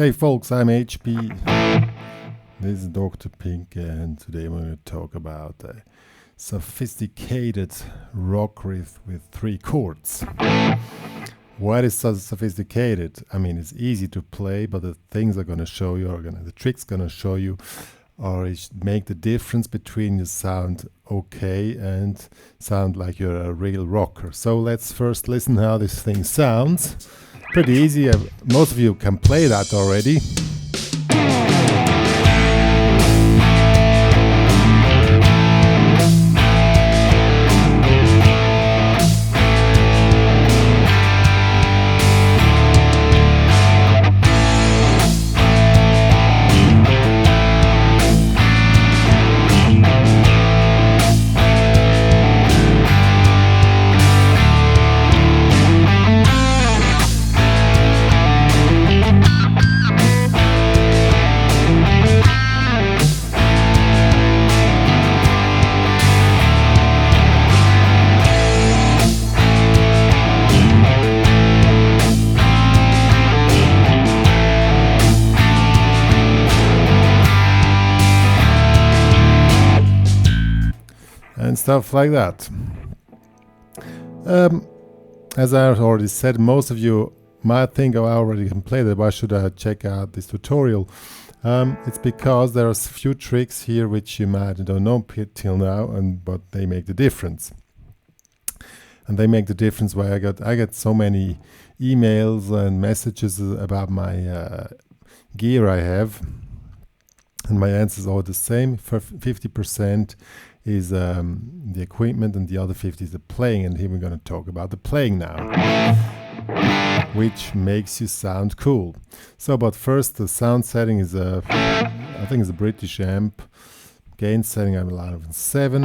Hey folks, I'm HP. This is Dr. Pink, and today we're going to talk about a sophisticated rock riff with 3 chords. Why is so sophisticated? I mean, it's easy to play, but the things I'm going to show you, the tricks going to show you, make the difference between you sound okay and sound like you're a real rocker. So let's first listen how this thing sounds. Pretty easy. Most of you can play that already. And stuff like that. As I already said, most of you might think, oh, I already can play that, why should I check out this tutorial? It's because there are a few tricks here which you might don't know till now, but they make the difference. And they make the difference why I get so many emails and messages about my gear I have, and my answers are the same. For 50% is the equipment, and the other 50 is the playing, and here we're going to talk about the playing now, which makes you sound cool. So, but first, the sound setting is I think it's a British amp. Gain setting I'm allowed on 7.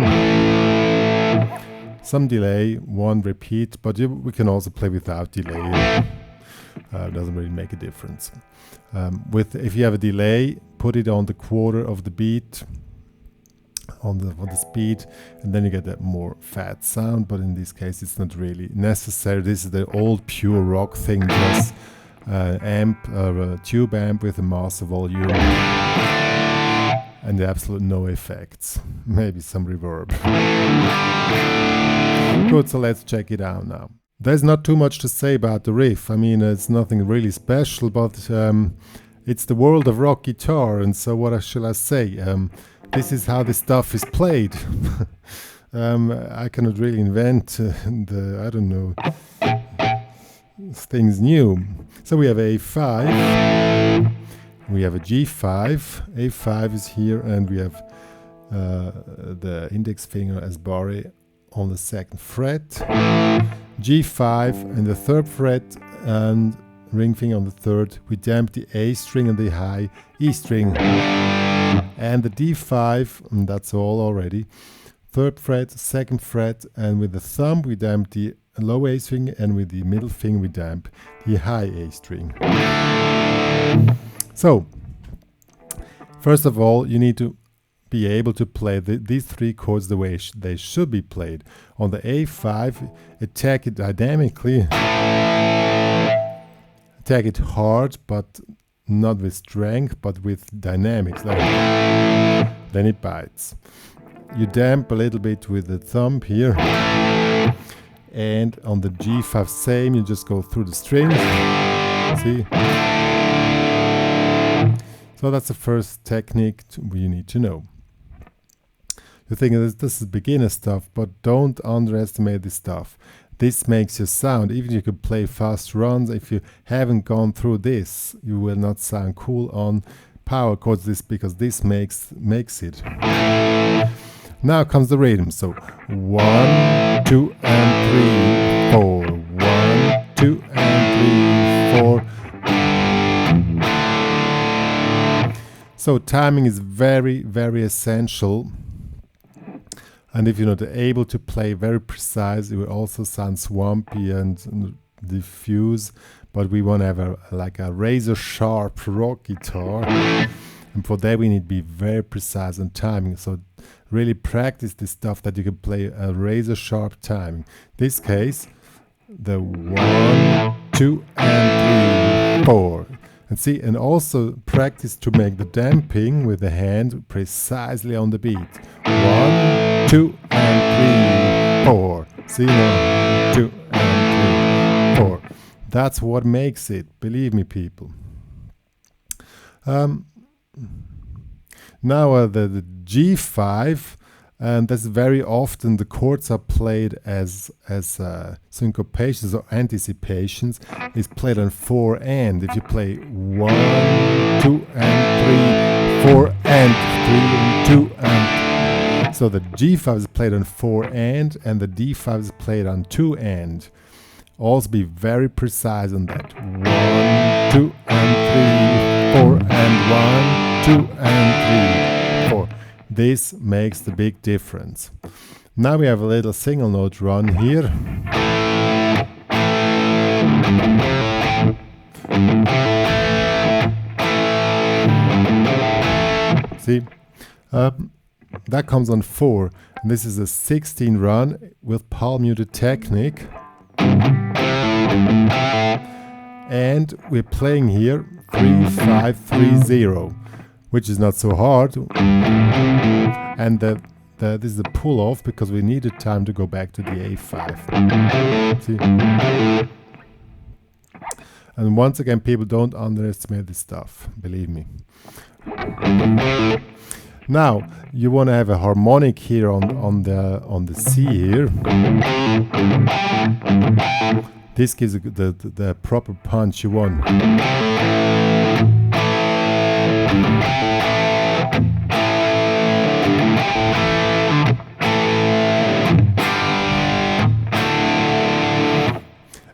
Some delay, 1 repeat, but we can also play without delay. Doesn't really make a difference. If you have a delay, put it on the quarter of the beat. On the speed, and then you get that more fat sound, but in this case it's not really necessary. This is the old pure rock thing, just a tube amp with a master volume and absolute no effects, maybe some reverb. Good, so let's check it out now. There's not too much to say about the riff. I mean, it's nothing really special, but it's the world of rock guitar, and so what shall I say? This is how this stuff is played. I cannot really invent I don't know, things new. So we have A5, we have a G5, A5 is here, and we have the index finger as barre on the 2nd fret, G5 and the 3rd fret, and ring finger on the 3rd. We damp the A string and the high E string. And the D5, and that's all already. 3rd fret, 2nd fret, and with the thumb we damp the low A string, and with the middle finger we damp the high A string. So, first of all, you need to be able to play these 3 chords the way they should be played. On the A5, attack it dynamically. Attack it hard, but not with strength, but with dynamics. Then it bites. You damp a little bit with the thumb here, and on the G5 same, you just go through the strings. See? So that's the first technique you need to know. You think this is beginner stuff, but don't underestimate this stuff. This makes you sound, even if you could play fast runs, if you haven't gone through this, you will not sound cool on power chords, because this makes it. Now comes the rhythm. So 1, 2, and 3, 4. 1, 2, and 3, 4. So timing is very, very essential. And if you're not able to play very precise, it will also sound swampy and diffuse. But we want to have a razor sharp rock guitar, and for that we need to be very precise on timing. So really practice this stuff that you can play a razor sharp timing. This case, the 1, 2, and 3, 4. And see, and also practice to make the damping with the hand precisely on the beat. 1, 2, and 3, 4. See, 1, 2, and 3, 4. That's what makes it, believe me, people. Now the G5, and that's very often the chords are played as syncopations or anticipations. Is played on 4 and. If you play 1, 2, and 3, 4 and 3 and 2 and. So the G5 is played on 4 and the D5 is played on 2 and. Also be very precise on that. 1, 2, and 3, 4 and 1, 2 and 3, 4. This makes the big difference. Now we have a little single note run here. See, that comes on 4. And this is a 16 run with palm muted technique. And we're playing here 3, 5, 3, 0. Which is not so hard, and this is the pull off because we needed time to go back to the A5. See? And once again, people, don't underestimate this stuff, believe me. Now you want to have a harmonic here on the C here. This gives the proper punch you want.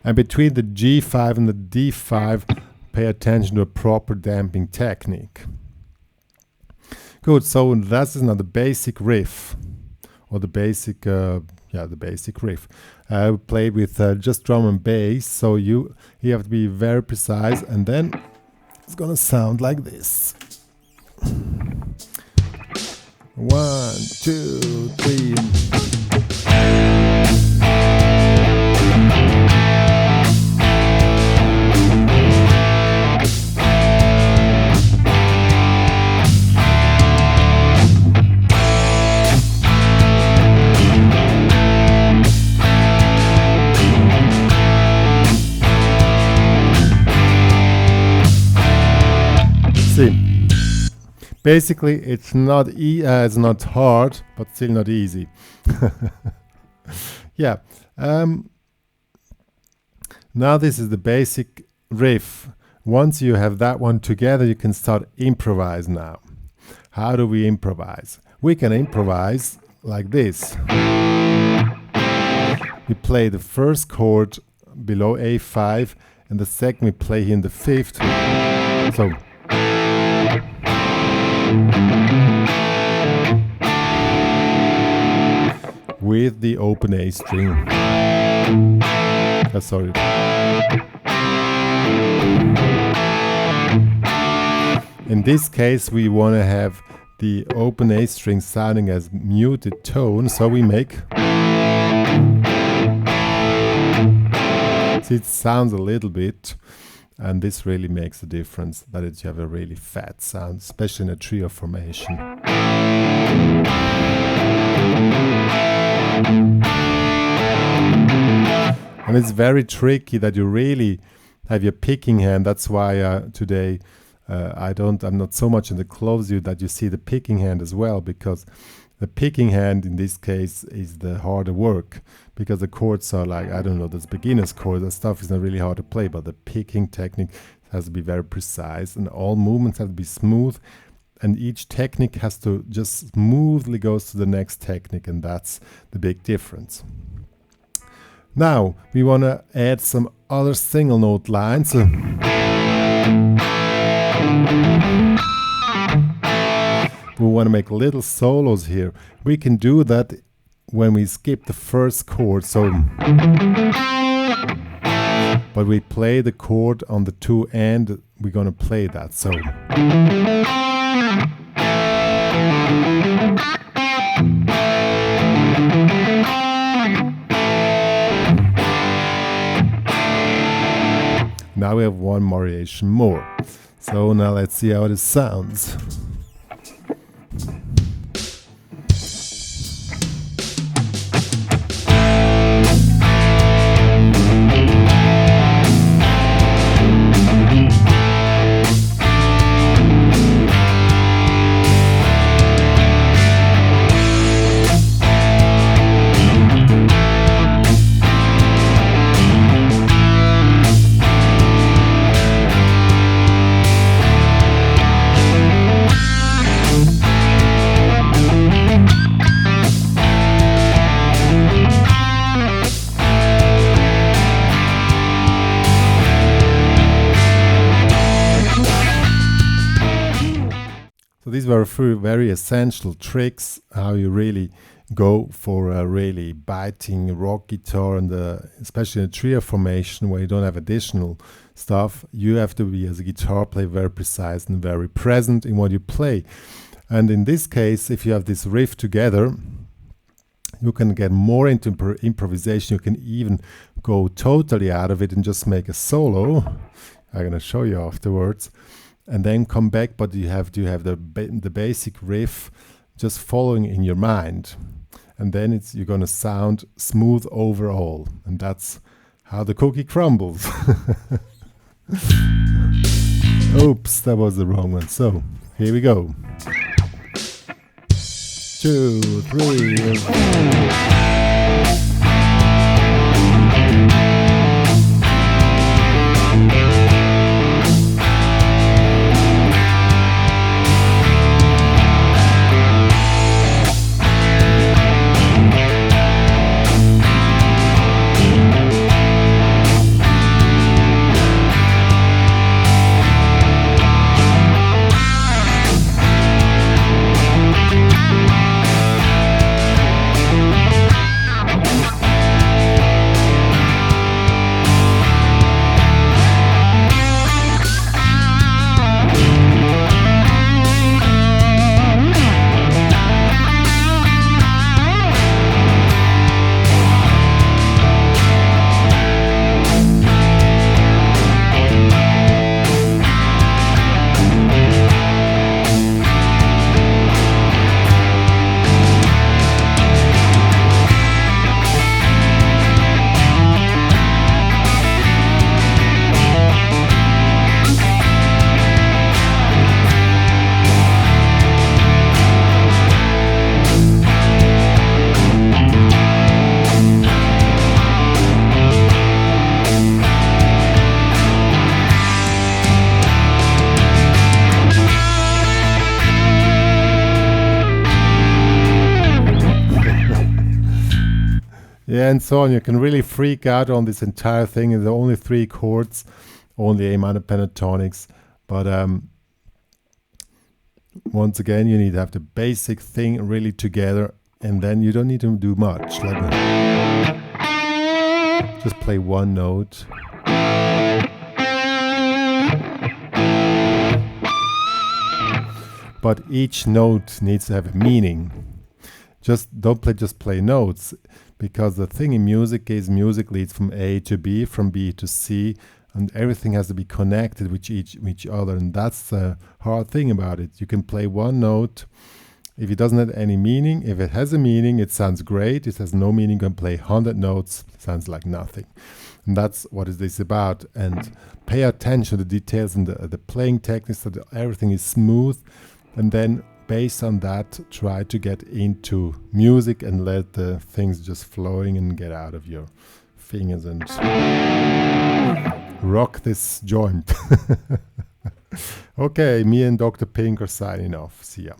And between the G5 and the D5, pay attention to a proper damping technique. Good, so that's now the basic riff, or the basic, the basic riff. We play with just drum and bass, so you have to be very precise, and then it's gonna sound like this. 1, 2, 3. See, basically it's not hard, but still not easy. Yeah. Now this is the basic riff. Once you have that one together, you can start improvise now. How do we improvise? We can improvise like this. We play the first chord below A5, and the second we play here in the 5th. So with the open A string. Sorry. In this case, we want to have the open A string sounding as muted tone, so we make. See, it sounds a little bit, and this really makes a difference, that you have a really fat sound, especially in a trio formation. And it's very tricky that you really have your picking hand. That's why today I'm not so much in the close view that you see the picking hand as well, because the picking hand in this case is the harder work, because the chords are like, I don't know, this beginner's chord, that stuff is not really hard to play, but the picking technique has to be very precise, and all movements have to be smooth, and each technique has to just smoothly go to the next technique, and that's the big difference. Now we want to add some other single note lines. We want to make little solos here. We can do that when we skip the first chord, so but we play the chord on the 2 and we're going to play that, so now we have one variation more. So now let's see how it sounds. So these were three very essential tricks how you really go for a really biting rock guitar, and especially in a trio formation where you don't have additional stuff. You have to be, as a guitar player, very precise and very present in what you play. And in this case, if you have this riff together, you can get more into improvisation. You can even go totally out of it and just make a solo. I'm going to show you afterwards. And then come back, but you have the basic riff just following in your mind. And then you're going to sound smooth overall. And that's how the cookie crumbles. Oops, that was the wrong one. So, here we go. 2, 3... Yeah, and so on. You can really freak out on this entire thing. There are only 3 chords, only A minor pentatonics. But once again, you need to have the basic thing really together, and then you don't need to do much. Just play one note. But each note needs to have a meaning. Just don't play notes, because the thing in music is music leads from A to B, from B to C, and everything has to be connected with each other, and that's the hard thing about it. You can play one note. If it doesn't have any meaning, if it has a meaning, it sounds great. If it has no meaning, you can play 100 notes, sounds like nothing. And that's what it is about. And pay attention to the details and the playing techniques, so that everything is smooth, and then based on that, try to get into music and let the things just flowing and get out of your fingers and rock this joint. Okay, me and Dr. Pink are signing off. See ya.